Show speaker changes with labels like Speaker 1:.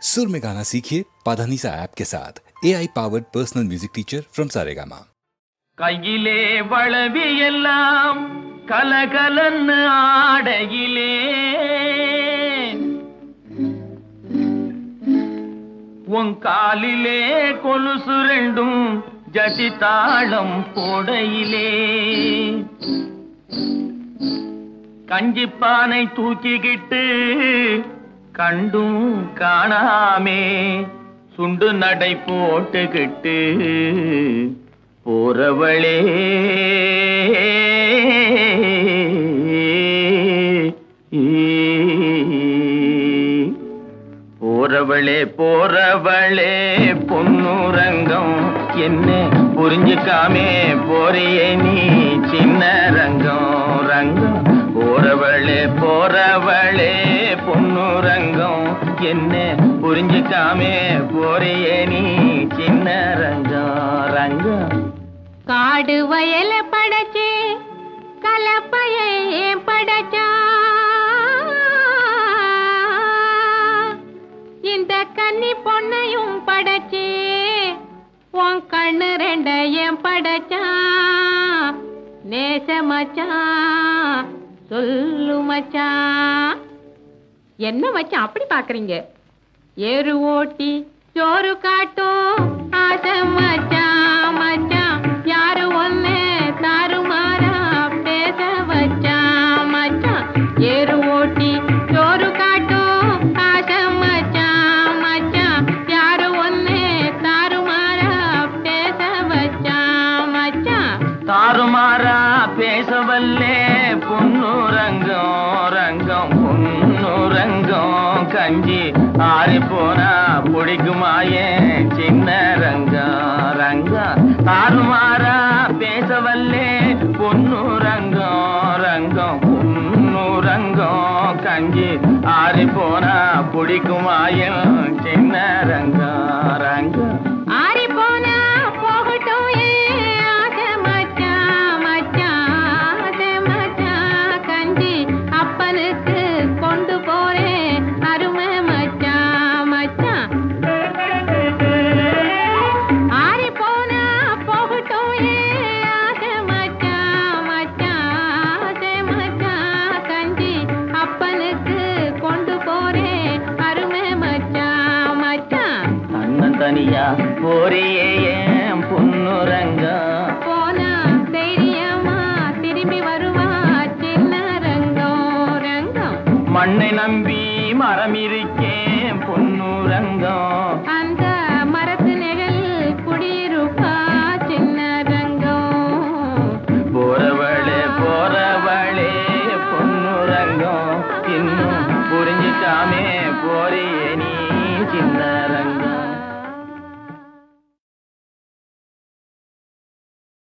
Speaker 1: सुर में गाना सीखिए पाधानीसा ऐप के साथ AI powered personal music teacher from Saregama.
Speaker 2: கையிலே வளவி எல்லாம் கலகலன்னு ஆடையிலே உன் காலிலே கொலுசு ரெண்டும் ஜதி தாளம் போடையிலே கஞ்சிப்பானை தூக்கிக்கிட்டு கண்டும் காணாமே சுண்டு நடை போட்டுக்கிட்டு போறவளே போறவளே போறவளே பொன்னுரங்கம் என்ன புரிஞ்சுக்காமே போறியே நீ சின்ன ரங்கம் ரங்கம் போறவளே போறவளே பொன்னுரங்கம் என்ன புரிஞ்சுக்காமே போறியே நீ சின்ன ரங்கம் ரங்கம்
Speaker 3: காடு வயல படைச்சே கலப்பையே படைச்சா இந்த கன்னி பொண்ணையும் படைச்சே உன் கண்ணு ரெண்டையும் படைச்சா நேச மச்சான் சொல்லு மச்சான். என்ன மச்சான் அப்படி பாக்குறீங்க? ஏறு ஓட்டி சோறு காட்டும் ஆசை மச்சான் மச்சான் யாரு ஒன்னு தாறுமாறா பேச வச்சான் மச்சான். ஏறு ஓட்டி சோறு காட்டும் ஆசை மச்சான் மச்சான் யாரு ஒன்னு தாறுமாறா பேச வச்சான் மச்சான்.
Speaker 2: தாறுமாறா பேசவல்லே பொன்னுரங்கம் ரங்கம் பொன்னுரங்கம் கஞ்சி ஆறி போனா பிடிக்குமாயே சின்ன ரங்கம் ரங்கம். தாறுமாறா பேசவல்லே பொன்னுரங்கம் ரங்கம் பொன்னுரங்கம் கஞ்சி ஆறி போனா பிடிக்குமாயே சின்ன ரங்கம் ரங்கம்.
Speaker 3: ஆறி போனா போகட்டும் ஆசை மச்சான் மச்சான் ஆசை மச்சான் கஞ்சி அப்பனுக்கு கொண்டு போறேன் அருமை மச்சான் மச்சான். ஆறி போனா போகட்டும் ஆசை மச்சான் மச்சான் ஆசை மச்சான் கஞ்சி அப்பனுக்கு கொண்டு போறேன் அருமை மச்சான் மச்சான்.
Speaker 2: அண்ணன் தனியா போறியே ஏன் பொன்னுரங்கம்
Speaker 3: போனா தைரியமா திரும்பி வருவா சின்ன ரங்கம் ரங்கம்.
Speaker 2: மண்ணை நம்பி மரம் இருக்கேன் பொன்னுரங்கம்
Speaker 3: அந்த மரத்து நிழல் குடியிருப்பா சின்ன ரங்கம்.
Speaker 2: போறவளே போறவளே பொன்னுரங்கம் இன்னும் புரிஞ்சுக்காமே போறியே நீ சின்ன